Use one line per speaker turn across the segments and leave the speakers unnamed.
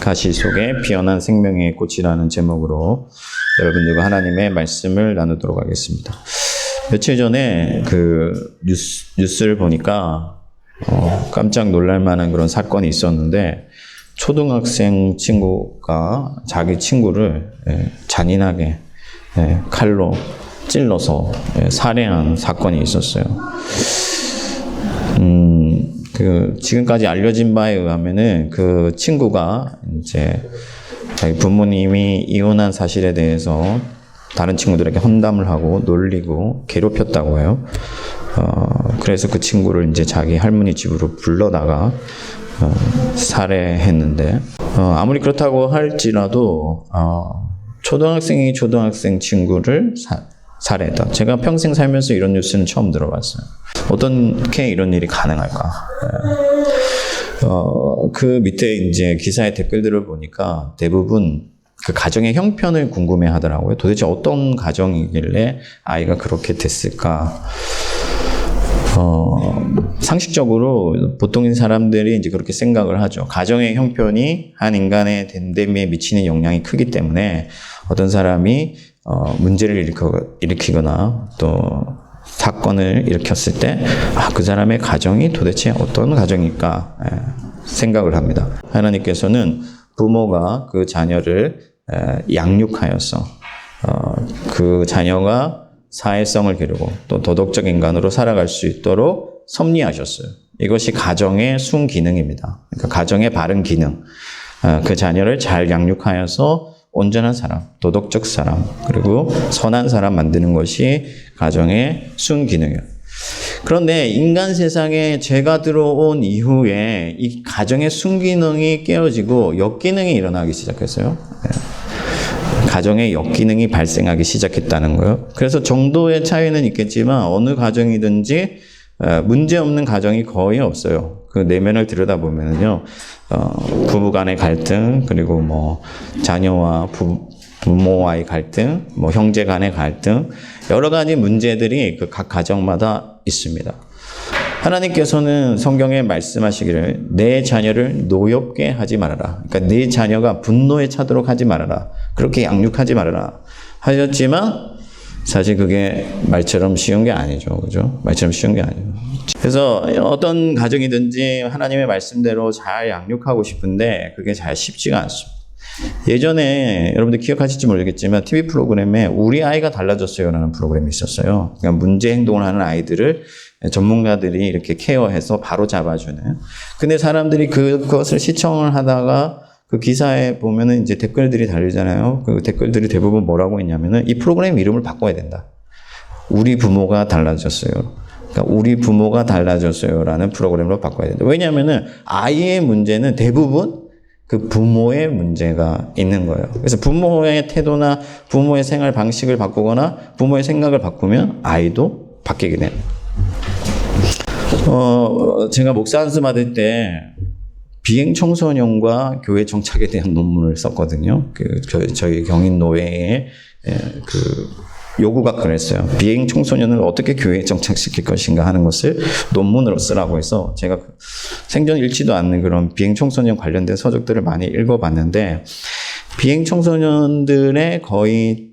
가시 속에 피어난 생명의 꽃이라는 제목으로 여러분들과 하나님의 말씀을 나누도록 하겠습니다. 며칠 전에 그 뉴스를 보니까 깜짝 놀랄 만한 그런 사건이 있었는데, 초등학생 친구가 자기 친구를 잔인하게 칼로 찔러서 살해한 사건이 있었어요. 지금까지 알려진 바에 의하면은 그 친구가 이제 자기 부모님이 이혼한 사실에 대해서 다른 친구들에게 험담을 하고 놀리고 괴롭혔다고 해요. 그래서 그 친구를 이제 자기 할머니 집으로 불러다가 살해했는데, 아무리 그렇다고 할지라도 초등학생이 초등학생 친구를 살해했다. 제가 평생 살면서 이런 뉴스는 처음 들어봤어요. 어떻게 이런 일이 가능할까? 그 밑에 이제 기사의 댓글들을 보니까 대부분 그 가정의 형편을 궁금해 하더라고요. 도대체 어떤 가정이길래 아이가 그렇게 됐을까? 상식적으로 보통인 사람들이 이제 그렇게 생각을 하죠. 가정의 형편이 한 인간의 됨됨이에 미치는 영향이 크기 때문에 어떤 사람이 문제를 일으키거나 또 사건을 일으켰을 때 그 사람의 가정이 도대체 어떤 가정일까 생각을 합니다. 하나님께서는 부모가 그 자녀를 양육하여서 그 자녀가 사회성을 기르고 또 도덕적 인간으로 살아갈 수 있도록 섭리하셨어요. 이것이 가정의 순기능입니다. 그러니까 가정의 바른 기능, 그 자녀를 잘 양육하여서 온전한 사람, 도덕적 사람, 그리고 선한 사람 만드는 것이 가정의 순기능이에요. 그런데 인간 세상에 죄가 들어온 이후에 이 가정의 순기능이 깨어지고 역기능이 일어나기 시작했어요. 가정의 역기능이 발생하기 시작했다는 거예요. 그래서 정도의 차이는 있겠지만 어느 가정이든지 문제 없는 가정이 거의 없어요. 그 내면을 들여다보면요, 부부 간의 갈등, 그리고 뭐 자녀와 부모와의 갈등, 뭐 형제 간의 갈등, 여러 가지 문제들이 그 각 가정마다 있습니다. 하나님께서는 성경에 말씀하시기를 내 자녀를 노엽게 하지 말아라. 그러니까 내 자녀가 분노에 차도록 하지 말아라. 그렇게 양육하지 말아라 하셨지만 사실 그게 말처럼 쉬운 게 아니죠. 그죠? 말처럼 쉬운 게 아니에요. 그래서 어떤 가정이든지 하나님의 말씀대로 잘 양육하고 싶은데 그게 잘 쉽지가 않습니다. 예전에 여러분들 기억하실지 모르겠지만 TV 프로그램에 우리 아이가 달라졌어요 라는 프로그램이 있었어요. 그러니까 문제 행동을 하는 아이들을 전문가들이 이렇게 케어해서 바로 잡아주는. 근데 사람들이 그것을 시청을 하다가 그 기사에 보면은 이제 댓글들이 달리잖아요. 그 댓글들이 대부분 뭐라고 했냐면은 이 프로그램 이름을 바꿔야 된다. 우리 부모가 달라졌어요. 그러니까 우리 부모가 달라졌어요라는 프로그램으로 바꿔야 된다. 왜냐하면은 아이의 문제는 대부분 그 부모의 문제가 있는 거예요. 그래서 부모의 태도나 부모의 생활 방식을 바꾸거나 부모의 생각을 바꾸면 아이도 바뀌게 됩니다. 제가 목사 안수 받을 때 비행 청소년과 교회 정착에 대한 논문을 썼거든요. 저희 경인노회의 요구가 그랬어요. 비행 청소년을 어떻게 교회에 정착시킬 것인가 하는 것을 논문으로 쓰라고 해서 제가 생전 읽지도 않는 그런 비행 청소년 관련된 서적들을 많이 읽어봤는데, 비행 청소년들의 거의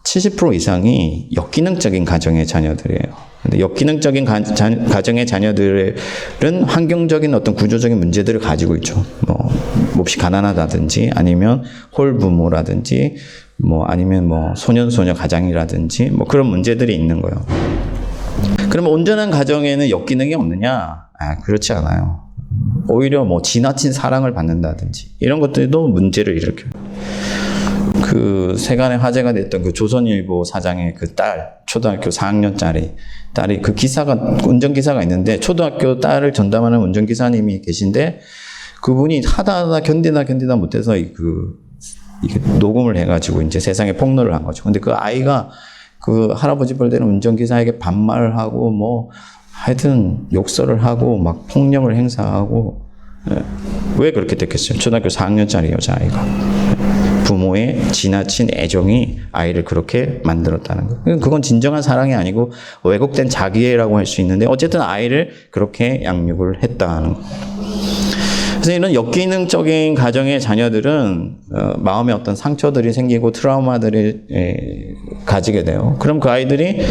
70% 이상이 역기능적인 가정의 자녀들이에요. 근데 역기능적인 가정의 자녀들은 환경적인 어떤 구조적인 문제들을 가지고 있죠. 뭐 몹시 가난하다든지 아니면 홀부모라든지 아니면 소년소녀 가장이라든지 그런 문제들이 있는 거예요. 그러면 온전한 가정에는 역기능이 없느냐? 그렇지 않아요. 오히려 지나친 사랑을 받는다든지 이런 것들도 문제를 일으켜요. 그 세간의 화제가 됐던 그 조선일보 사장의 그 딸, 초등학교 4학년짜리 딸이 그 운전기사가 있는데 초등학교 딸을 전담하는 운전기사님이 계신데 그분이 하다 견디다 못해서 이게 녹음을 해가지고 이제 세상에 폭로를 한 거죠. 근데 그 아이가 그 할아버지 뻘되는 운전기사에게 반말을 하고 하여튼 욕설을 하고 막 폭력을 행사하고. 왜 그렇게 됐겠어요? 초등학교 4학년짜리 여자아이가. 부모의 지나친 애정이 아이를 그렇게 만들었다는 거예요. 그건 진정한 사랑이 아니고 왜곡된 자기애라고 할 수 있는데 어쨌든 아이를 그렇게 양육을 했다는 거예요. 그래서 이런 역기능적인 가정의 자녀들은 마음에 어떤 상처들이 생기고 트라우마들을 가지게 돼요. 그럼 그 아이들이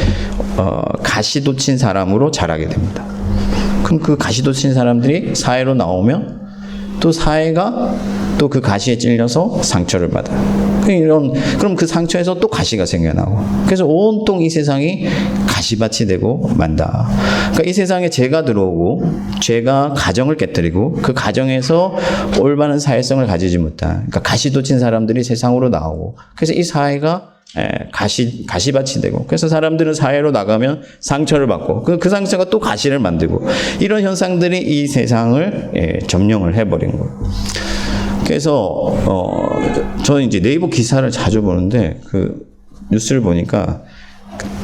가시돋친 사람으로 자라게 됩니다. 그럼 그 가시돋친 사람들이 사회로 나오면 또 사회가 또 그 가시에 찔려서 상처를 받아요. 그럼 그 상처에서 또 가시가 생겨나고, 그래서 온통 이 세상이 가시밭이 되고 만다. 그러니까 이 세상에 죄가 들어오고, 죄가 가정을 깨뜨리고, 그 가정에서 올바른 사회성을 가지지 못한, 그러니까 가시돋친 사람들이 세상으로 나오고, 그래서 이 사회가 가시밭이 되고, 그래서 사람들은 사회로 나가면 상처를 받고, 그 상처가 또 가시를 만들고, 이런 현상들이 이 세상을 점령을 해버린 거예요. 그래서 저는 이제 네이버 기사를 자주 보는데, 그 뉴스를 보니까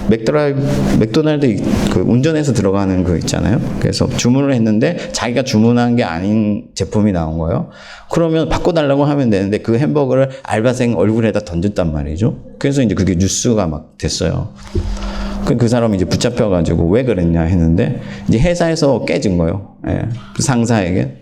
맥도날드 그 운전해서 들어가는 거 있잖아요. 그래서 주문을 했는데 자기가 주문한 게 아닌 제품이 나온 거예요. 그러면 바꿔달라고 하면 되는데 그 햄버거를 알바생 얼굴에다 던졌단 말이죠. 그래서 이제 그게 뉴스가 막 됐어요. 그 사람이 이제 붙잡혀가지고 왜 그랬냐 했는데, 이제 회사에서 깨진 거예요. 예, 그 상사에게.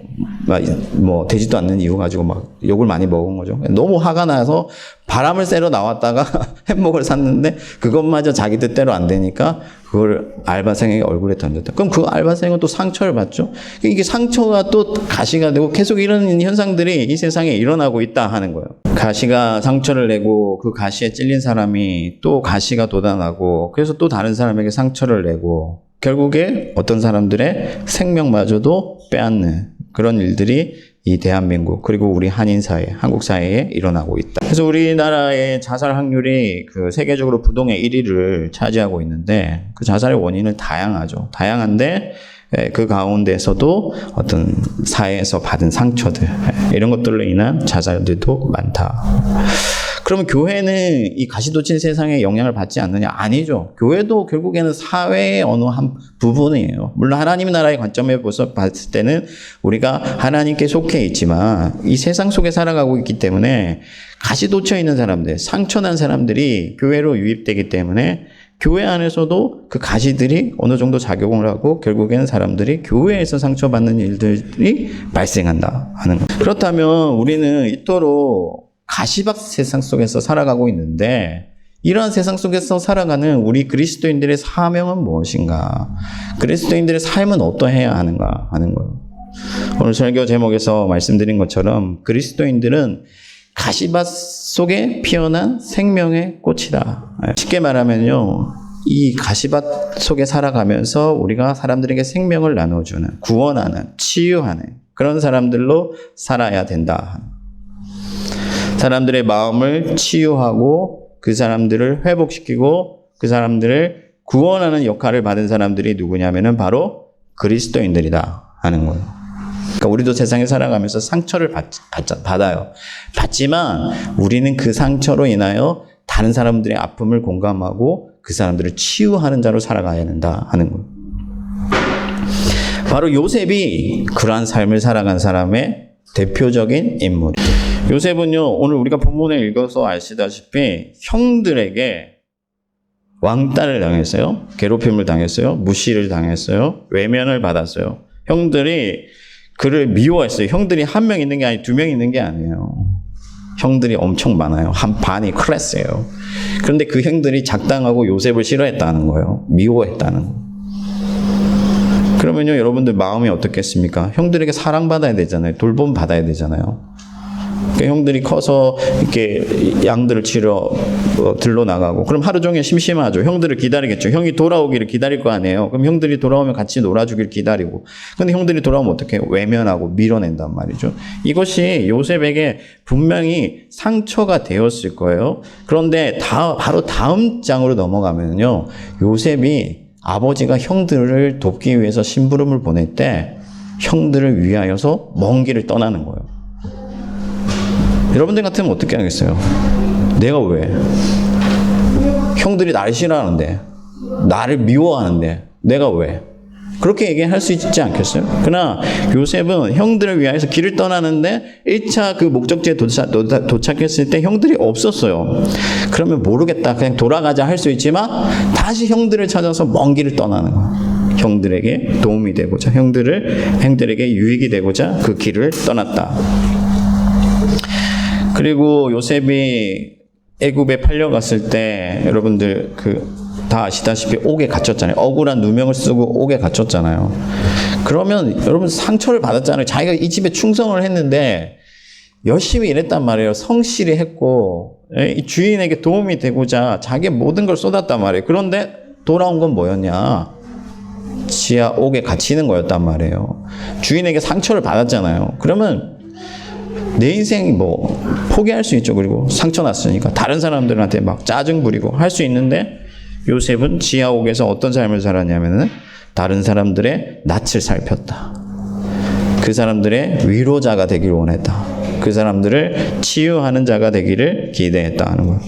뭐 되지도 않는 이유 가지고 막 욕을 많이 먹은 거죠. 너무 화가 나서 바람을 쐬러 나왔다가 햄버거를 샀는데 그것마저 자기 뜻대로 안 되니까 그걸 알바생에게 얼굴에 던졌다. 그럼 그 알바생은 또 상처를 받죠. 이게 상처가 또 가시가 되고 계속 이런 현상들이 이 세상에 일어나고 있다 하는 거예요. 가시가 상처를 내고 그 가시에 찔린 사람이 또 가시가 돋아나고, 그래서 또 다른 사람에게 상처를 내고, 결국에 어떤 사람들의 생명마저도 빼앗는 그런 일들이 이 대한민국, 그리고 우리 한인 사회, 한국 사회에 일어나고 있다. 그래서 우리나라의 자살 확률이 그 세계적으로 부동의 1위를 차지하고 있는데, 그 자살의 원인은 다양하죠. 다양한데 그 가운데서도 어떤 사회에서 받은 상처들, 이런 것들로 인한 자살들도 많다. 그러면 교회는 이 가시돋친 세상에 영향을 받지 않느냐? 아니죠. 교회도 결국에는 사회의 어느 한 부분이에요. 물론 하나님 나라의 관점에서 봤을 때는 우리가 하나님께 속해 있지만 이 세상 속에 살아가고 있기 때문에 가시돋쳐 있는 사람들, 상처난 사람들이 교회로 유입되기 때문에 교회 안에서도 그 가시들이 어느 정도 작용을 하고 결국에는 사람들이 교회에서 상처받는 일들이 발생한다 하는 거예요. 그렇다면 우리는 이토록 가시밭 세상 속에서 살아가고 있는데, 이러한 세상 속에서 살아가는 우리 그리스도인들의 사명은 무엇인가? 그리스도인들의 삶은 어떠해야 하는가 하는 거예요. 오늘 설교 제목에서 말씀드린 것처럼 그리스도인들은 가시밭 속에 피어난 생명의 꽃이다. 쉽게 말하면요, 이 가시밭 속에 살아가면서 우리가 사람들에게 생명을 나눠주는, 구원하는, 치유하는 그런 사람들로 살아야 된다. 사람들의 마음을 치유하고 그 사람들을 회복시키고 그 사람들을 구원하는 역할을 받은 사람들이 누구냐면은 바로 그리스도인들이다 하는 거예요. 그러니까 우리도 세상에 살아가면서 상처를 받아요. 받지만 우리는 그 상처로 인하여 다른 사람들의 아픔을 공감하고 그 사람들을 치유하는 자로 살아가야 된다 하는 거예요. 바로 요셉이 그러한 삶을 살아간 사람의 대표적인 인물이에요. 요셉은요, 오늘 우리가 본문에 읽어서 아시다시피 형들에게 왕따를 당했어요. 괴롭힘을 당했어요. 무시를 당했어요. 외면을 받았어요. 형들이 그를 미워했어요. 형들이 한 명 있는 게 아니고 2명 있는 게 아니에요. 형들이 엄청 많아요. 한 반이 클래스예요. 그런데 그 형들이 작당하고 요셉을 싫어했다는 거예요. 미워했다는 거예요. 그러면요, 여러분들 마음이 어떻겠습니까? 형들에게 사랑받아야 되잖아요. 돌봄 받아야 되잖아요. 그러니까 형들이 커서 이렇게 양들을 치러 들러 나가고, 그럼 하루 종일 심심하죠. 형들을 기다리겠죠. 형이 돌아오기를 기다릴 거 아니에요. 그럼 형들이 돌아오면 같이 놀아주길 기다리고, 근데 형들이 돌아오면 어떻게 해요? 외면하고 밀어낸단 말이죠. 이것이 요셉에게 분명히 상처가 되었을 거예요. 그런데 바로 다음 장으로 넘어가면요, 요셉이 아버지가 형들을 돕기 위해서 심부름을 보낼 때 형들을 위하여서 먼 길을 떠나는 거예요. 여러분들 같으면 어떻게 하겠어요? 내가 왜? 형들이 나를 싫어하는데, 나를 미워하는데 내가 왜? 그렇게 얘기할 수 있지 않겠어요? 그러나 요셉은 형들을 위하여서 길을 떠나는데 1차 그 목적지에 도착했을 때 형들이 없었어요. 그러면 모르겠다, 그냥 돌아가자 할 수 있지만 다시 형들을 찾아서 먼 길을 떠나는 거예요. 형들에게 도움이 되고자, 형들에게 유익이 되고자 그 길을 떠났다. 그리고 요셉이 애굽에 팔려갔을 때 여러분들 다 아시다시피 옥에 갇혔잖아요. 억울한 누명을 쓰고 옥에 갇혔잖아요. 그러면 여러분 상처를 받았잖아요. 자기가 이 집에 충성을 했는데 열심히 일했단 말이에요. 성실히 했고 이 주인에게 도움이 되고자 자기의 모든 걸 쏟았단 말이에요. 그런데 돌아온 건 뭐였냐? 지하 옥에 갇히는 거였단 말이에요. 주인에게 상처를 받았잖아요. 그러면 내 인생이 포기할 수 있죠. 그리고 상처 났으니까 다른 사람들한테 막 짜증 부리고 할 수 있는데 요셉은 지하옥에서 어떤 삶을 살았냐면은 다른 사람들의 낯을 살폈다. 그 사람들의 위로자가 되기를 원했다. 그 사람들을 치유하는 자가 되기를 기대했다 하는 거예요.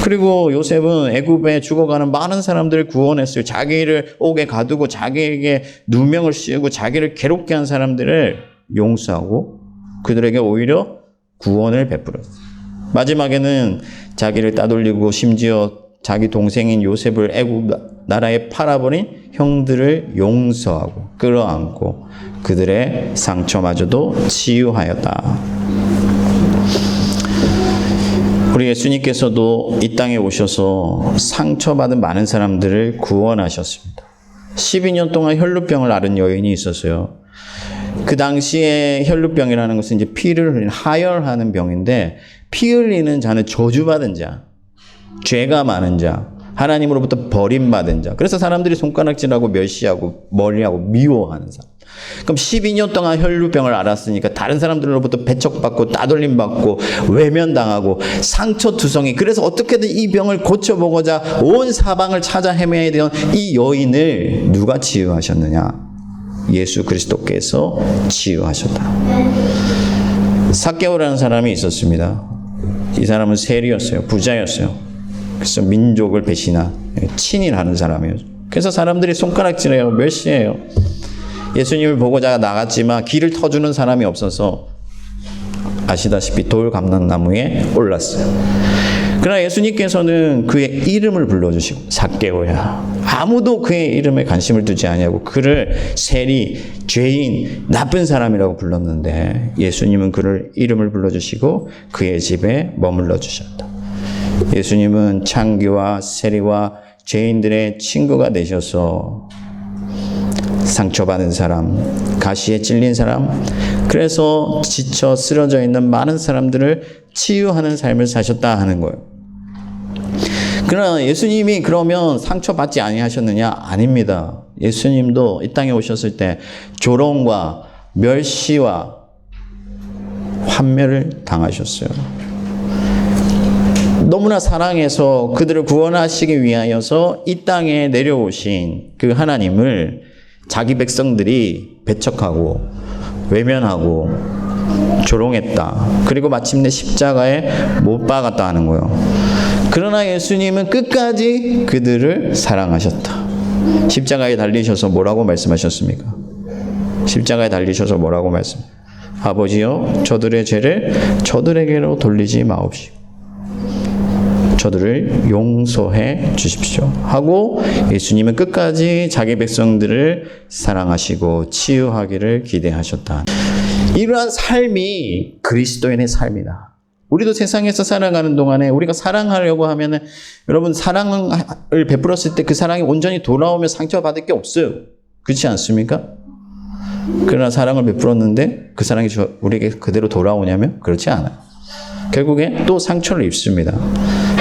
그리고 요셉은 애굽에 죽어가는 많은 사람들을 구원했어요. 자기를 옥에 가두고 자기에게 누명을 씌우고 자기를 괴롭게 한 사람들을 용서하고 그들에게 오히려 구원을 베풀었어요. 마지막에는 자기를 따돌리고 심지어 자기 동생인 요셉을 애굽 나라에 팔아버린 형들을 용서하고 끌어안고 그들의 상처마저도 치유하였다. 우리 예수님께서도 이 땅에 오셔서 상처받은 많은 사람들을 구원하셨습니다. 12년 동안 혈루병을 앓은 여인이 있었어요. 그 당시에 혈루병이라는 것은 이제 피를 흘리는 하혈하는 병인데 피 흘리는 자는 저주받은 자, 죄가 많은 자, 하나님으로부터 버림받은 자. 그래서 사람들이 손가락질하고 멸시하고 멀리하고 미워하는 사람. 그럼 12년 동안 혈루병을 앓았으니까 다른 사람들로부터 배척받고 따돌림받고 외면당하고 상처투성이. 그래서 어떻게든 이 병을 고쳐보고자 온 사방을 찾아 헤매야 되던 이 여인을 누가 치유하셨느냐? 예수 그리스도께서 치유하셨다. 삭개오라는 사람이 있었습니다. 이 사람은 세리였어요. 부자였어요. 그래서 민족을 배신한 친일하는 사람이에요. 그래서 사람들이 손가락질해요. 멸시해요. 예수님을 보고자 나갔지만 길을 터주는 사람이 없어서 아시다시피 돌감람나무에 올랐어요. 그러나 예수님께서는 그의 이름을 불러주시고 삭개오야. 아무도 그의 이름에 관심을 두지 아니하고 그를 세리, 죄인, 나쁜 사람이라고 불렀는데 예수님은 그를 이름을 불러주시고 그의 집에 머물러 주셨다. 예수님은 창기와 세리와 죄인들의 친구가 되셔서 상처받은 사람, 가시에 찔린 사람, 그래서 지쳐 쓰러져 있는 많은 사람들을 치유하는 삶을 사셨다 하는 거예요. 그러나 예수님이 그러면 상처받지 아니하셨느냐? 아닙니다. 예수님도 이 땅에 오셨을 때 조롱과 멸시와 환멸을 당하셨어요. 너무나 사랑해서 그들을 구원하시기 위하여서 이 땅에 내려오신 그 하나님을 자기 백성들이 배척하고 외면하고 조롱했다. 그리고 마침내 십자가에 못 박았다 하는 거예요. 그러나 예수님은 끝까지 그들을 사랑하셨다. 십자가에 달리셔서 뭐라고 말씀하셨습니까? 십자가에 달리셔서 뭐라고 아버지여 저들의 죄를 저들에게로 돌리지 마옵시고 저들을 용서해 주십시오 하고 예수님은 끝까지 자기 백성들을 사랑하시고 치유하기를 기대하셨다. 이러한 삶이 그리스도인의 삶이다. 우리도 세상에서 살아가는 동안에 우리가 사랑하려고 하면은 여러분 사랑을 베풀었을 때 그 사랑이 온전히 돌아오면 상처받을 게 없어요. 그렇지 않습니까? 그러나 사랑을 베풀었는데 그 사랑이 우리에게 그대로 돌아오냐면 그렇지 않아요. 결국에 또 상처를 입습니다.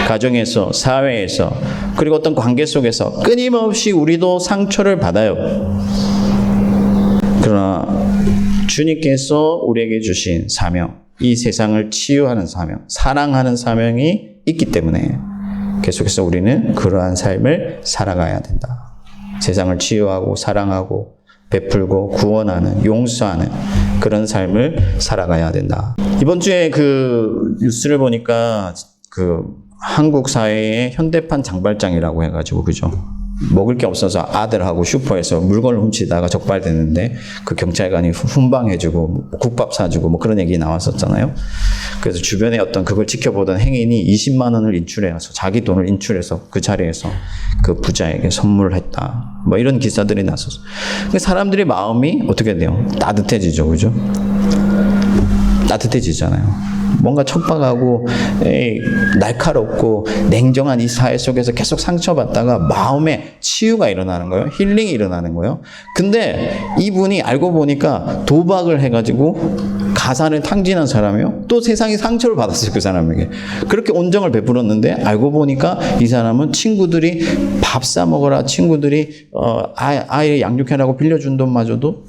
가정에서, 사회에서, 그리고 어떤 관계 속에서 끊임없이 우리도 상처를 받아요. 그러나 주님께서 우리에게 주신 사명, 이 세상을 치유하는 사명, 사랑하는 사명이 있기 때문에 계속해서 우리는 그러한 삶을 살아가야 된다. 세상을 치유하고 사랑하고 베풀고 구원하는, 용서하는 그런 삶을 살아가야 된다. 이번 주에 그 뉴스를 보니까 그 한국 사회의 현대판 장발장이라고 해가지고 그죠? 먹을 게 없어서 아들하고 슈퍼에서 물건을 훔치다가 적발됐는데 그 경찰관이 훈방해주고 국밥 사주고 뭐 그런 얘기 나왔었잖아요. 그래서 주변에 어떤 그걸 지켜보던 행인이 20만 원을 인출해서 자기 돈을 인출해서 그 자리에서 그 부자에게 선물을 했다. 뭐 이런 기사들이 났었어요. 사람들의 마음이 어떻게 돼요? 따뜻해지죠, 그죠? 따뜻해지잖아요. 뭔가 척박하고 날카롭고 냉정한 이 사회 속에서 계속 상처받다가 마음에 치유가 일어나는 거예요. 힐링이 일어나는 거예요. 근데 이분이 알고 보니까 도박을 해가지고 가산을 탕진한 사람이요. 또 세상에 상처를 받았어요. 그 사람에게. 그렇게 온정을 베풀었는데 알고 보니까 이 사람은 친구들이 밥 사 먹어라, 친구들이 아이 양육해라고 빌려준 돈마저도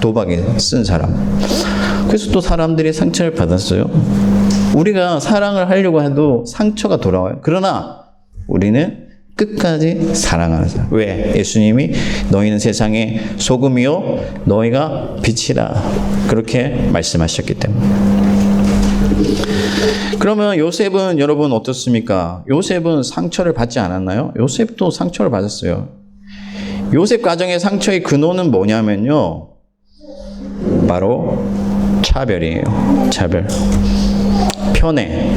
도박에 쓴 사람. 그래서 또 사람들이 상처를 받았어요. 우리가 사랑을 하려고 해도 상처가 돌아와요. 그러나 우리는 끝까지 사랑하는 사람. 왜? 예수님이 너희는 세상의 소금이요 너희가 빛이라 그렇게 말씀하셨기 때문에. 그러면 요셉은 여러분 어떻습니까? 요셉은 상처를 받지 않았나요? 요셉도 상처를 받았어요. 요셉 가정의 상처의 근원은 뭐냐면요, 바로 차별이에요. 차별. 편애.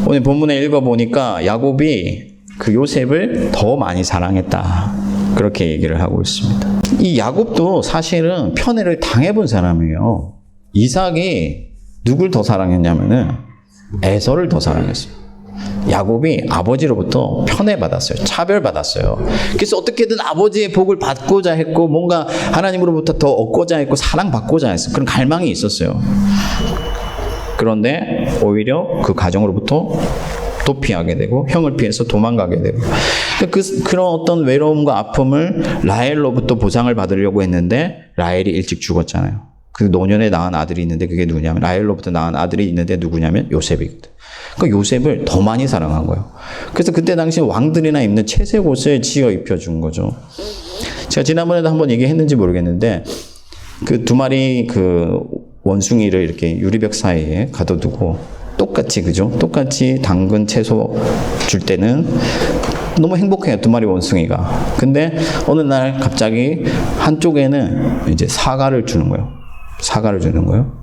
오늘 본문에 읽어보니까 야곱이 그 요셉을 더 많이 사랑했다. 그렇게 얘기를 하고 있습니다. 이 야곱도 사실은 편애를 당해본 사람이에요. 이삭이 누굴 더 사랑했냐면은 에서를 더 사랑했어요. 야곱이 아버지로부터 편애받았어요. 차별받았어요. 그래서 어떻게든 아버지의 복을 받고자 했고 뭔가 하나님으로부터 더 얻고자 했고 사랑받고자 했어요. 그런 갈망이 있었어요. 그런데 오히려 그 가정으로부터 도피하게 되고 형을 피해서 도망가게 되고 그런 어떤 외로움과 아픔을 라헬로부터 보상을 받으려고 했는데 라헬이 일찍 죽었잖아요. 그 노년에 낳은 아들이 있는데 그게 누구냐면 라헬로부터 낳은 아들이 있는데 누구냐면 요셉이거든. 그 요셉을 더 많이 사랑한 거예요. 그래서 그때 당시 왕들이나 입는 채색 옷을 지어 입혀준 거죠. 제가 지난번에도 한번 얘기했는지 모르겠는데 그 두 마리 그 원숭이를 이렇게 유리벽 사이에 가둬두고 똑같이 그죠? 똑같이 당근 채소 줄 때는 너무 행복해요. 두 마리 원숭이가. 근데 어느 날 갑자기 한쪽에는 이제 사과를 주는 거예요. 사과를 주는 거예요.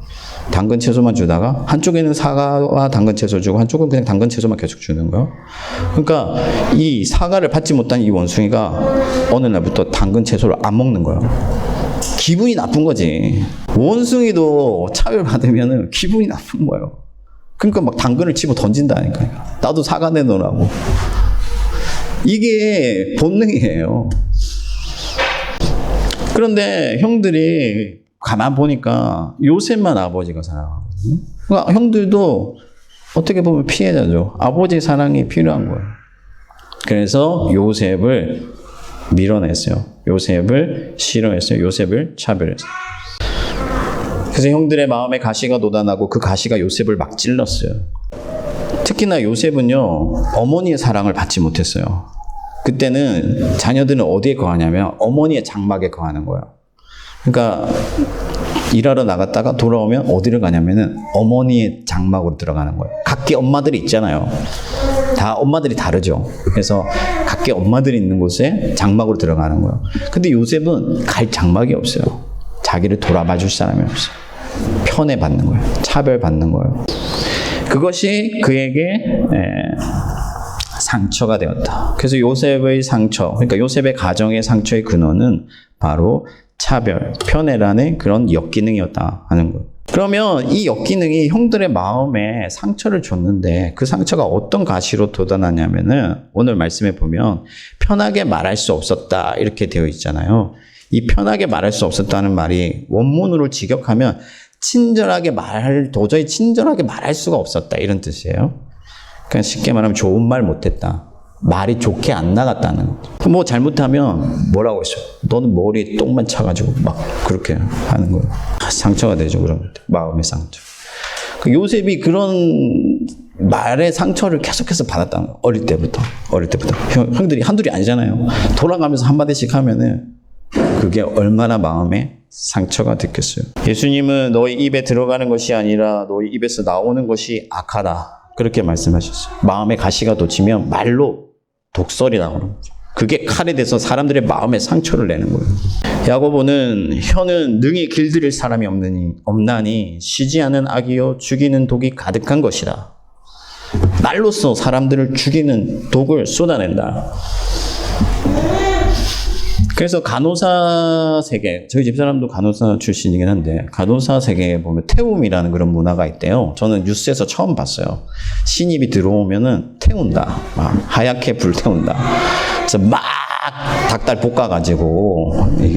당근 채소만 주다가 한쪽에는 사과와 당근 채소 주고 한쪽은 그냥 당근 채소만 계속 주는 거예요. 그러니까 이 사과를 받지 못한 이 원숭이가 어느 날부터 당근 채소를 안 먹는 거예요. 기분이 나쁜 거지. 원숭이도 차별받으면 기분이 나쁜 거예요. 그러니까 막 당근을 집어 던진다니까요. 나도 사과 내놓으라고. 이게 본능이에요. 그런데 형들이 가만 보니까 요셉만 아버지가 사랑하거든요. 그러니까 형들도 어떻게 보면 피해자죠. 아버지 사랑이 필요한 거예요. 그래서 요셉을 밀어냈어요. 요셉을 싫어했어요. 요셉을 차별했어요. 그래서 형들의 마음에 가시가 돋아나고 그 가시가 요셉을 막 찔렀어요. 특히나 요셉은요, 어머니의 사랑을 받지 못했어요. 그때는 자녀들은 어디에 거하냐면 어머니의 장막에 거하는 거예요. 그러니까 일하러 나갔다가 돌아오면 어디를 가냐면은 어머니의 장막으로 들어가는 거예요. 각기 엄마들이 있잖아요. 다 엄마들이 다르죠. 그래서 각기 엄마들이 있는 곳에 장막으로 들어가는 거예요. 근데 요셉은 갈 장막이 없어요. 자기를 돌아봐 줄 사람이 없어요. 편애받는 거예요. 차별받는 거예요. 그것이 그에게 상처가 되었다. 그래서 요셉의 상처, 그러니까 요셉의 가정의 상처의 근원은 바로 차별, 편애라는 그런 역기능이었다 하는 거예요. 그러면 이 역기능이 형들의 마음에 상처를 줬는데 그 상처가 어떤 가시로 돋아나냐면은 오늘 말씀에 보면 편하게 말할 수 없었다 이렇게 되어 있잖아요. 이 편하게 말할 수 없었다는 말이 원문으로 직역하면 도저히 친절하게 말할 수가 없었다 이런 뜻이에요. 그러니까 쉽게 말하면 좋은 말 못했다. 말이 좋게 안 나갔다는 거죠. 뭐 잘못하면 뭐라고 했어? 너는 머리에 똥만 차가지고 막 그렇게 하는 거예요. 상처가 되죠. 그런 마음의 상처. 요셉이 그런 말의 상처를 계속해서 받았다는 거예요. 어릴 때부터. 형들이 한둘이 아니잖아요. 돌아가면서 한마디씩 하면은 그게 얼마나 마음에 상처가 됐겠어요. 예수님은 너희 입에 들어가는 것이 아니라 너희 입에서 나오는 것이 악하다. 그렇게 말씀하셨어요. 마음에 가시가 돋치면 말로 독설이 나오는 거죠. 그게 칼이 돼서 사람들의 마음에 상처를 내는 거예요. 야고보는 혀는 능히 길들일 사람이 없나니 쉬지 않은 악이요 죽이는 독이 가득한 것이라. 말로써 사람들을 죽이는 독을 쏟아낸다. 그래서 간호사 세계, 저희 집사람도 간호사 출신이긴 한데 간호사 세계에 보면 태움이라는 그런 문화가 있대요. 저는 뉴스에서 처음 봤어요. 신입이 들어오면은 태운다. 막 하얗게 불태운다. 그래서 막 닭달 볶아가지고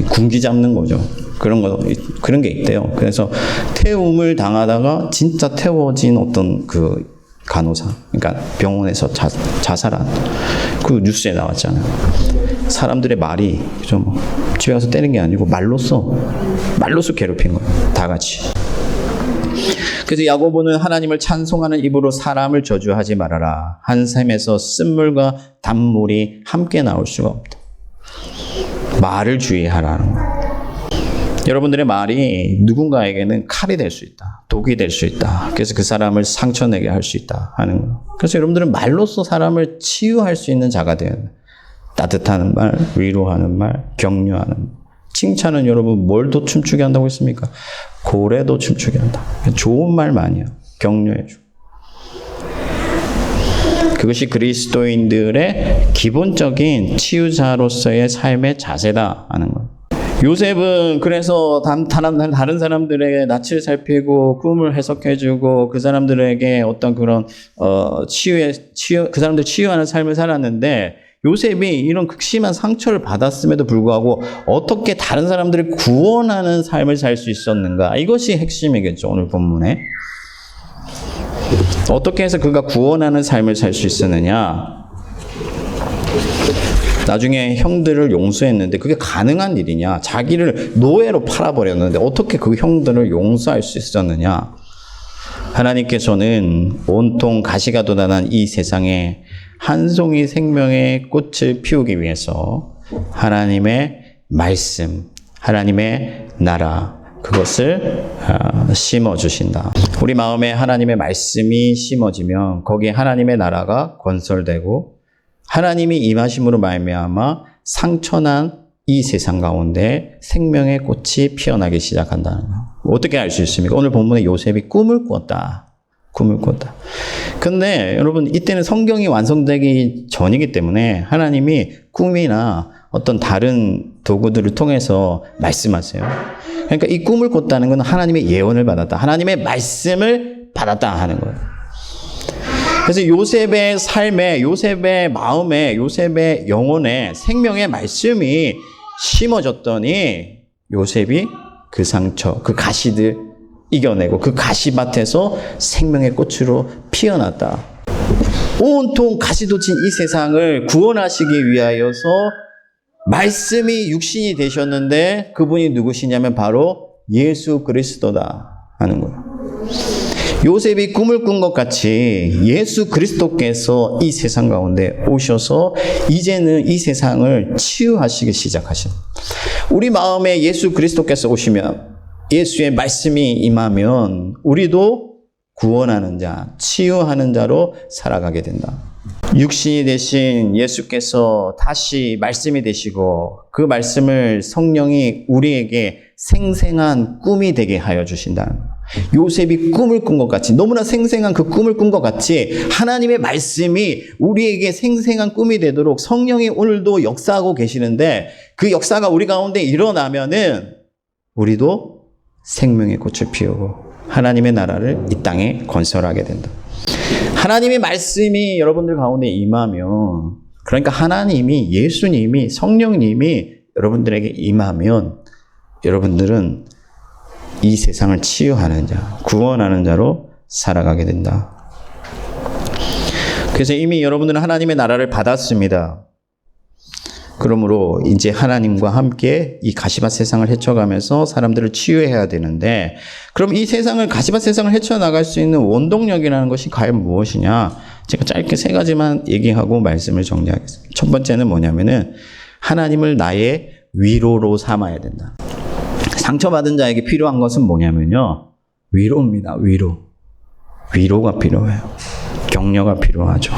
군기 잡는 거죠. 그런 게 있대요. 그래서 태움을 당하다가 진짜 태워진 어떤 그 간호사, 그러니까 병원에서 자살한 그 뉴스에 나왔잖아요. 사람들의 말이 좀 집에 가서 때린 게 아니고 말로써 괴롭힌 거예요. 다 같이. 그래서 야고보는 하나님을 찬송하는 입으로 사람을 저주하지 말아라. 한 샘에서 쓴물과 단물이 함께 나올 수가 없다. 말을 주의하라는 거예요. 여러분들의 말이 누군가에게는 칼이 될 수 있다. 독이 될 수 있다. 그래서 그 사람을 상처내게 할 수 있다 하는 거예요. 그래서 여러분들은 말로써 사람을 치유할 수 있는 자가 되어야 돼요. 따뜻하는 말, 위로하는 말, 격려하는 말. 칭찬은 여러분 뭘 더 춤추게 한다고 했습니까? 고래도 춤추게 한다. 좋은 말 많이 해요. 격려해줘. 그것이 그리스도인들의 기본적인 치유자로서의 삶의 자세다 하는 거예요. 요셉은 그래서 다른 사람들에게 낯을 살피고 꿈을 해석해주고 그 사람들에게 어떤 그런 그 사람들 치유하는 삶을 살았는데 요셉이 이런 극심한 상처를 받았음에도 불구하고 어떻게 다른 사람들을 구원하는 삶을 살 수 있었는가? 이것이 핵심이겠죠, 오늘 본문에. 어떻게 해서 그가 구원하는 삶을 살 수 있었느냐? 나중에 형들을 용서했는데 그게 가능한 일이냐? 자기를 노예로 팔아버렸는데 어떻게 그 형들을 용서할 수 있었느냐? 하나님께서는 온통 가시가 돋아난 이 세상에 한 송이 생명의 꽃을 피우기 위해서 하나님의 말씀, 하나님의 나라, 그것을 심어주신다. 우리 마음에 하나님의 말씀이 심어지면 거기에 하나님의 나라가 건설되고 하나님이 임하심으로 말미암아 상처난 이 세상 가운데 생명의 꽃이 피어나기 시작한다는 거예요. 어떻게 알 수 있습니까? 오늘 본문에 요셉이 꿈을 꾸었다. 근데 여러분 이때는 성경이 완성되기 전이기 때문에 하나님이 꿈이나 어떤 다른 도구들을 통해서 말씀하세요. 그러니까 이 꿈을 꿨다는 건 하나님의 예언을 받았다. 하나님의 말씀을 받았다 하는 거예요. 그래서 요셉의 삶에, 요셉의 마음에, 요셉의 영혼에 생명의 말씀이 심어졌더니 요셉이 그 상처, 그 가시들 이겨내고 그 가시밭에서 생명의 꽃으로 피어났다. 온통 가시돋친 이 세상을 구원하시기 위하여서 말씀이 육신이 되셨는데 그분이 누구시냐면 바로 예수 그리스도다 하는 거예요. 요셉이 꿈을 꾼 것 같이 예수 그리스도께서 이 세상 가운데 오셔서 이제는 이 세상을 치유하시기 시작하신. 우리 마음에 예수 그리스도께서 오시면 예수의 말씀이 임하면 우리도 구원하는 자, 치유하는 자로 살아가게 된다. 육신이 되신 예수께서 다시 말씀이 되시고 그 말씀을 성령이 우리에게 생생한 꿈이 되게 하여 주신다는 거예요. 요셉이 꿈을 꾼 것 같이, 너무나 생생한 그 꿈을 꾼 것 같이 하나님의 말씀이 우리에게 생생한 꿈이 되도록 성령이 오늘도 역사하고 계시는데 그 역사가 우리 가운데 일어나면은 우리도 생명의 꽃을 피우고 하나님의 나라를 이 땅에 건설하게 된다. 하나님의 말씀이 여러분들 가운데 임하면, 그러니까 하나님이, 예수님이, 성령님이 여러분들에게 임하면 여러분들은 이 세상을 치유하는 자, 구원하는 자로 살아가게 된다. 그래서 이미 여러분들은 하나님의 나라를 받았습니다. 그러므로 이제 하나님과 함께 이 가시밭 세상을 헤쳐가면서 사람들을 치유해야 되는데, 그럼 이 세상을, 가시밭 세상을 헤쳐나갈 수 있는 원동력이라는 것이 과연 무엇이냐? 제가 짧게 세 가지만 얘기하고 말씀을 정리하겠습니다. 첫 번째는 뭐냐면은 하나님을 나의 위로로 삼아야 된다. 상처받은 자에게 필요한 것은 뭐냐면요, 위로입니다. 위로가 필요해요. 격려가 필요하죠.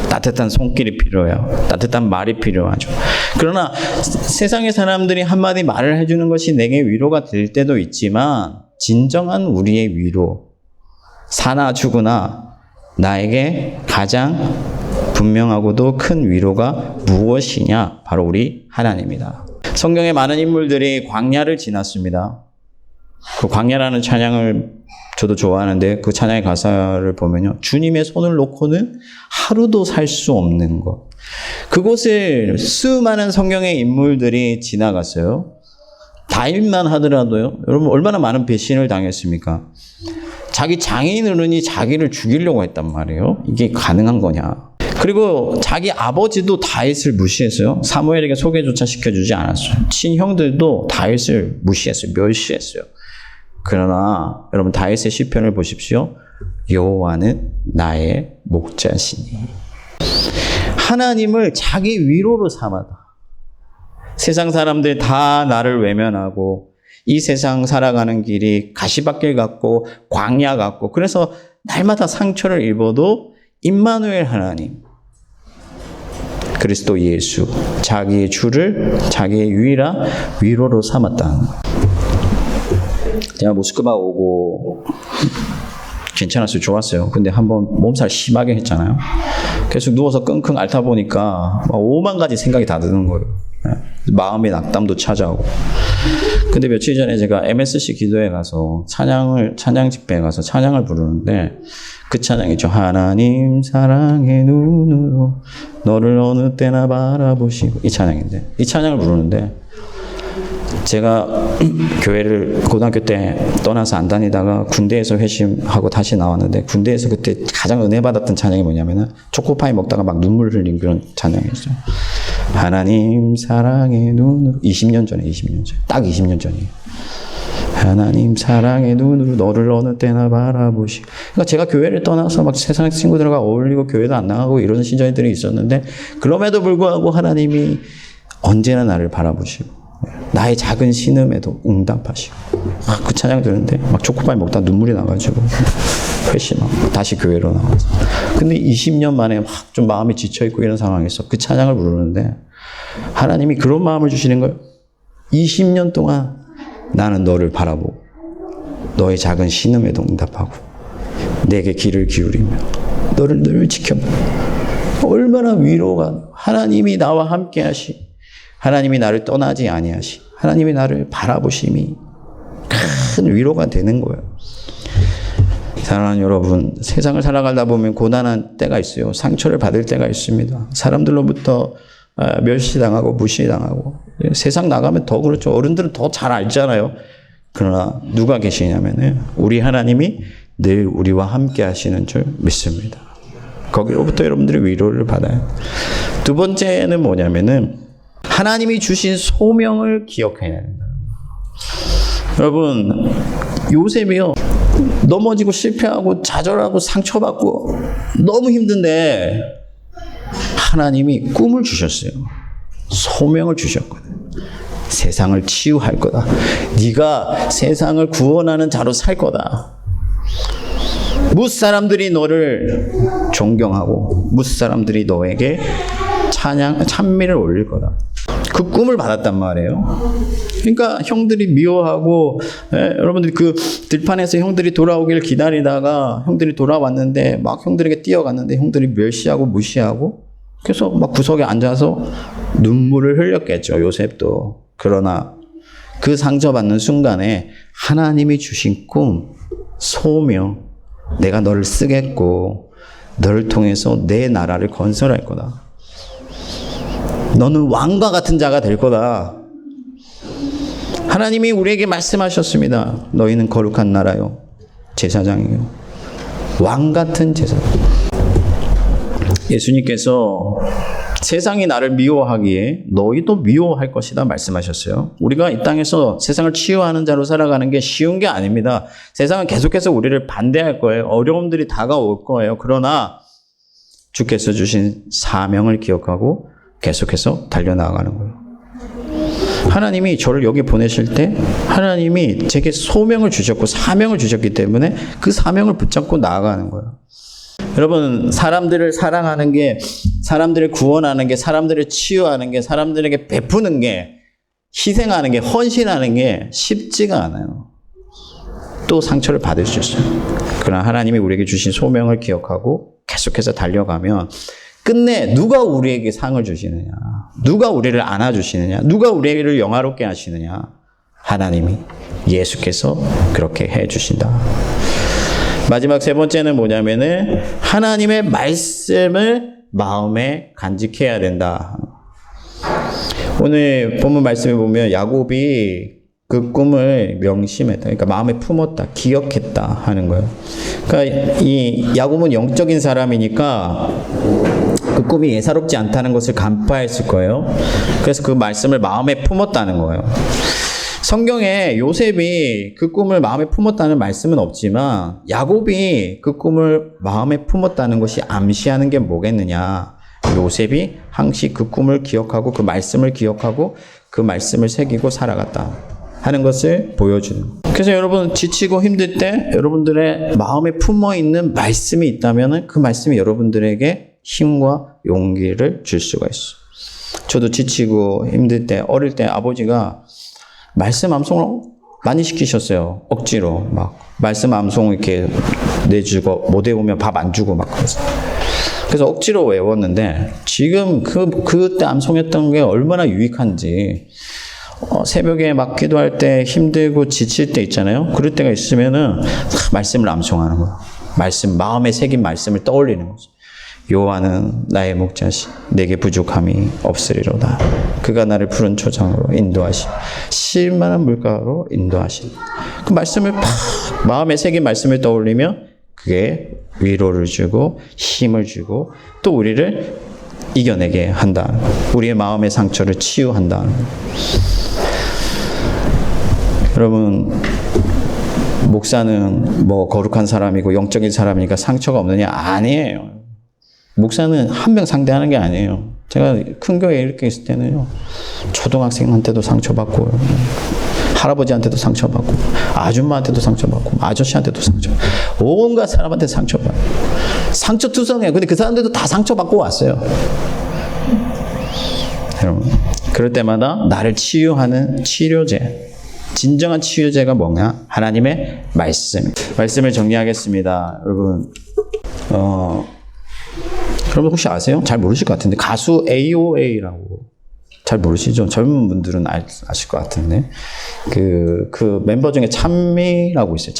따뜻한 손길이 필요해요. 따뜻한 말이 필요하죠. 그러나 세상의 사람들이 한마디 말을 해주는 것이 내게 위로가 될 때도 있지만 진정한 우리의 위로, 사나 죽으나 나에게 가장 분명하고도 큰 위로가 무엇이냐? 바로 우리 하나님이다. 성경의 많은 인물들이 광야를 지났습니다. 그 광야라는 찬양을 저도 좋아하는데 그 찬양의 가사를 보면요. 주님의 손을 놓고는 하루도 살 수 없는 것. 그곳을 수많은 성경의 인물들이 지나갔어요. 다윗만 하더라도요. 여러분 얼마나 많은 배신을 당했습니까? 자기 장인 어른이 자기를 죽이려고 했단 말이에요. 이게 가능한 거냐? 그리고 자기 아버지도 다윗을 무시했어요. 사무엘에게 소개조차 시켜주지 않았어요. 친형들도 다윗을 무시했어요. 멸시했어요. 그러나 여러분 다윗의 시편을 보십시오. 여호와는 나의 목자시니. 하나님을 자기 위로로 삼았다. 세상 사람들 다 나를 외면하고 이 세상 살아가는 길이 가시밭길 같고 광야 같고 그래서 날마다 상처를 입어도 임마누엘 하나님 그리스도 예수 자기의 주를 자기의 유일한 위로로 삼았다는 거예요. 제가 모스크바 오고 괜찮았어요. 좋았어요. 근데 한번 몸살 심하게 했잖아요. 계속 누워서 끙끙 앓다 보니까 막 5만 가지 생각이 다 드는 거예요. 마음의 낙담도 찾아오고. 근데 며칠 전에 제가 MSC 기도회 가서 찬양 집회에 가서 찬양을 부르는데 그 찬양이죠. 하나님 사랑의 눈으로 너를 어느 때나 바라보시고 이 찬양인데 이 찬양을 부르는데 제가 교회를 고등학교 때 떠나서 안 다니다가 군대에서 회심하고 다시 나왔는데 군대에서 그때 가장 은혜 받았던 찬양이 뭐냐면은 초코파이 먹다가 막 눈물 흘린 그런 찬양이었어요. 하나님 사랑의 눈으로 20년 전에 딱 20년 전이에요. 하나님 사랑의 눈으로 너를 어느 때나 바라보시. 그러니까 제가 교회를 떠나서 막 세상 친구들과 어울리고 교회도 안 나가고 이런 시절들이 있었는데 그럼에도 불구하고 하나님이 언제나 나를 바라보시고 나의 작은 신음에도 응답하시고 그 찬양 들었는데 막 초코파이 먹다 눈물이 나가지고 회심하고 다시 교회로 나가서 근데 20년 만에 막 좀 마음이 지쳐있고 이런 상황에서 그 찬양을 부르는데 하나님이 그런 마음을 주시는 거예요. 20년 동안 나는 너를 바라보고 너의 작은 신음에도 응답하고 내게 귀를 기울이며 너를 늘 지켜보고 얼마나 위로가 하나님이 나와 함께 하시 하나님이 나를 떠나지 아니하시 하나님이 나를 바라보심이 큰 위로가 되는 거예요. 사랑하는 여러분, 세상을 살아가다 보면 고난한 때가 있어요. 상처를 받을 때가 있습니다. 사람들로부터 멸시당하고 무시당하고 세상 나가면 더 그렇죠. 어른들은 더 잘 알잖아요. 그러나 누가 계시냐면 우리 하나님이 늘 우리와 함께 하시는 줄 믿습니다. 거기로부터 여러분들이 위로를 받아요. 두 번째는 뭐냐면은 하나님이 주신 소명을 기억해야 된다. 여러분, 요셉이요. 넘어지고 실패하고 좌절하고 상처받고 너무 힘든데 하나님이 꿈을 주셨어요. 소명을 주셨거든. 세상을 치유할 거다. 네가 세상을 구원하는 자로 살 거다. 무사람들이 너를 존경하고 무사람들이 너에게 찬미를 올릴 거다. 그 꿈을 받았단 말이에요. 그러니까 형들이 미워하고 여러분들이 그 들판에서 형들이 돌아오길 기다리다가 형들이 돌아왔는데 막 형들에게 뛰어갔는데 형들이 멸시하고 무시하고 그래서 막 구석에 앉아서 눈물을 흘렸겠죠. 요셉도. 그러나 그 상처받는 순간에 하나님이 주신 꿈, 소명, 내가 너를 쓰겠고 너를 통해서 내 나라를 건설할 거다. 너는 왕과 같은 자가 될 거다. 하나님이 우리에게 말씀하셨습니다. 너희는 거룩한 나라요. 제사장이요. 왕 같은 제사장. 예수님께서 세상이 나를 미워하기에 너희도 미워할 것이다 말씀하셨어요. 우리가 이 땅에서 세상을 치유하는 자로 살아가는 게 쉬운 게 아닙니다. 세상은 계속해서 우리를 반대할 거예요. 어려움들이 다가올 거예요. 그러나 주께서 주신 사명을 기억하고 계속해서 달려나가는 거예요. 하나님이 저를 여기 보내실 때 하나님이 제게 소명을 주셨고 사명을 주셨기 때문에 그 사명을 붙잡고 나아가는 거예요. 여러분, 사람들을 사랑하는 게, 사람들을 구원하는 게, 사람들을 치유하는 게, 사람들에게 베푸는 게, 희생하는 게, 헌신하는 게 쉽지가 않아요. 또 상처를 받을 수 있어요. 그러나 하나님이 우리에게 주신 소명을 기억하고 계속해서 달려가면 끝내 누가 우리에게 상을 주시느냐, 누가 우리를 안아주시느냐, 누가 우리를 영화롭게 하시느냐, 하나님이, 예수께서 그렇게 해주신다. 마지막 세 번째는 뭐냐면은 하나님의 말씀을 마음에 간직해야 된다. 오늘 본문 말씀에 보면 야곱이 그 꿈을 명심했다. 그러니까 마음에 품었다, 기억했다 하는 거예요. 그러니까 이 야곱은 영적인 사람이니까 그 꿈이 예사롭지 않다는 것을 간파했을 거예요. 그래서 그 말씀을 마음에 품었다는 거예요. 성경에 요셉이 그 꿈을 마음에 품었다는 말씀은 없지만 야곱이 그 꿈을 마음에 품었다는 것이 암시하는 게 뭐겠느냐. 요셉이 항시 그 꿈을 기억하고 그 말씀을 기억하고 그 말씀을 새기고 살아갔다 하는 것을 보여주는. 그래서 여러분 지치고 힘들 때 여러분들의 마음에 품어있는 말씀이 있다면 그 말씀이 여러분들에게 힘과 용기를 줄 수가 있어요. 저도 지치고 힘들 때, 어릴 때 아버지가 말씀 암송을 많이 시키셨어요. 억지로 막 말씀 암송 이렇게 내주고 못 외우면 밥 안 주고 막 그래서 억지로 외웠는데 지금 그때 암송했던 게 얼마나 유익한지. 새벽에 막 기도할 때 힘들고 지칠 때 있잖아요. 그럴 때가 있으면은 말씀을 암송하는 거예요. 말씀, 마음에 새긴 말씀을 떠올리는 거죠. 여호와는 나의 목자시, 내게 부족함이 없으리로다. 그가 나를 푸른 초장으로 인도하시, 쉴만한 물가로 인도하시. 그 말씀을 마음에 새긴 말씀을 떠올리면 그게 위로를 주고 힘을 주고 또 우리를 이겨내게 한다. 우리의 마음의 상처를 치유한다. 여러분, 목사는 뭐 거룩한 사람이고 영적인 사람이니까 상처가 없느냐? 아니에요. 목사는 한 명 상대하는 게 아니에요. 제가 큰 교회에 이렇게 있을 때는요, 초등학생한테도 상처받고, 할아버지한테도 상처받고, 아줌마한테도 상처받고, 아저씨한테도 상처받고, 온갖 사람한테 상처받고, 상처투성이에요. 근데 그 사람들도 다 상처받고 왔어요. 여러분, 그럴 때마다 나를 치유하는 치료제, 진정한 치유제가 뭐냐? 하나님의 말씀을 정리하겠습니다. 여러분, 여러분 혹시 아세요? 잘 모르실 것 같은데 가수 AOA라고 잘 모르시죠? 젊은 분들은 아실 것 같은데 그 멤버 중에 찬미라고 있어요.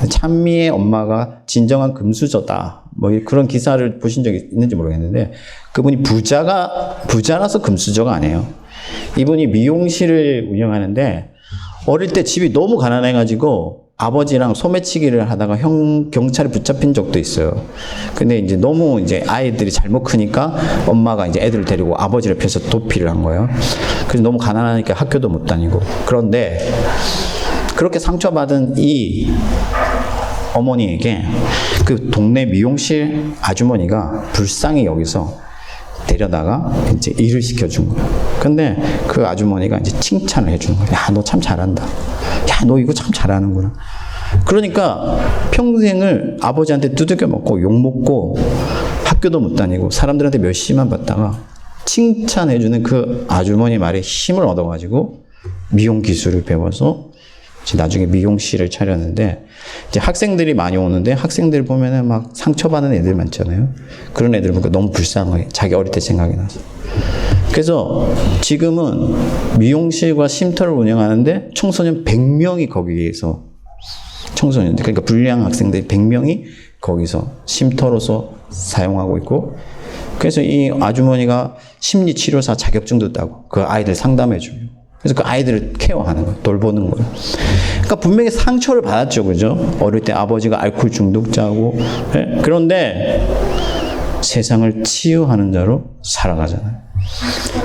찬미의 엄마가 진정한 금수저다. 뭐 그런 기사를 보신 적이 있는지 모르겠는데 그분이 부자라서 금수저가 아니에요. 이분이 미용실을 운영하는데 어릴 때 집이 너무 가난해가지고 아버지랑 소매치기를 하다가 경찰에 붙잡힌 적도 있어요. 근데 이제 너무 이제 아이들이 잘못 크니까 엄마가 이제 애들을 데리고 아버지를 펴서 도피를 한 거예요. 그래서 너무 가난하니까 학교도 못 다니고. 그런데 그렇게 상처받은 이 어머니에게 그 동네 미용실 아주머니가 불쌍히 여기서 데려다가 이제 일을 시켜준 거예요. 근데 그 아주머니가 이제 칭찬을 해주는 거예요. 야, 너 참 잘한다. 야, 너 이거 참 잘하는구나. 그러니까 평생을 아버지한테 두들겨 먹고 욕 먹고 학교도 못 다니고 사람들한테 멸시만 받다가 칭찬해주는 그 아주머니 말에 힘을 얻어가지고 미용 기술을 배워서 나중에 미용실을 차렸는데 이제 학생들이 많이 오는데 학생들 보면은 막 상처받는 애들 많잖아요. 그런 애들 보니까 너무 불쌍해. 자기 어릴 때 생각이 나서. 그래서 지금은 미용실과 쉼터를 운영하는데 청소년 100명이 거기에서 청소년들, 그러니까 불량 학생들 100명이 거기서 쉼터로서 사용하고 있고, 그래서 이 아주머니가 심리치료사 자격증도 따고 그 아이들 상담해줘요. 그래서 그 아이들을 케어하는 거예요. 돌보는 거예요. 그러니까 분명히 상처를 받았죠. 그죠? 어릴 때 아버지가 알코올 중독자고. 네? 그런데 세상을 치유하는 자로 살아가잖아요.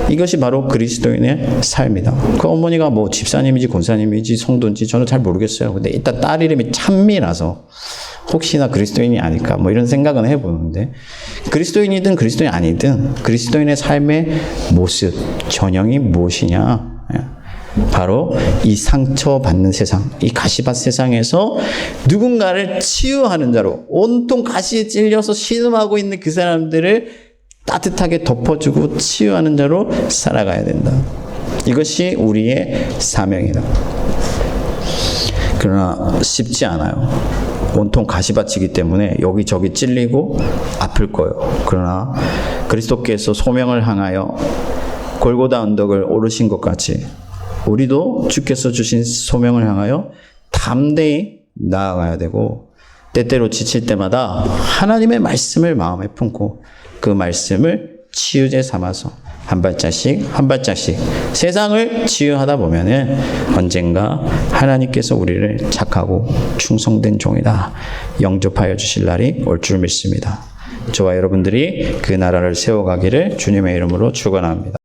이것이 바로 그리스도인의 삶이다. 그 어머니가 뭐 집사님이지 권사님이지 성도인지 저는 잘 모르겠어요. 근데 일단 딸 이름이 찬미라서 혹시나 그리스도인이 아닐까 뭐 이런 생각은 해보는데, 그리스도인이든 그리스도인이 아니든 그리스도인의 삶의 모습, 전형이 무엇이냐. 바로 이 상처받는 세상, 이 가시밭 세상에서 누군가를 치유하는 자로 온통 가시에 찔려서 신음하고 있는 그 사람들을 따뜻하게 덮어주고 치유하는 자로 살아가야 된다. 이것이 우리의 사명이다. 그러나 쉽지 않아요. 온통 가시밭이기 때문에 여기저기 찔리고 아플 거예요. 그러나 그리스도께서 소명을 향하여 골고다 언덕을 오르신 것 같이 우리도 주께서 주신 소명을 향하여 담대히 나아가야 되고, 때때로 지칠 때마다 하나님의 말씀을 마음에 품고 그 말씀을 치유제 삼아서 한 발짝씩 한 발짝씩 세상을 치유하다 보면은 언젠가 하나님께서 우리를 착하고 충성된 종이다 영접하여 주실 날이 올 줄 믿습니다. 저와 여러분들이 그 나라를 세워가기를 주님의 이름으로 축원합니다.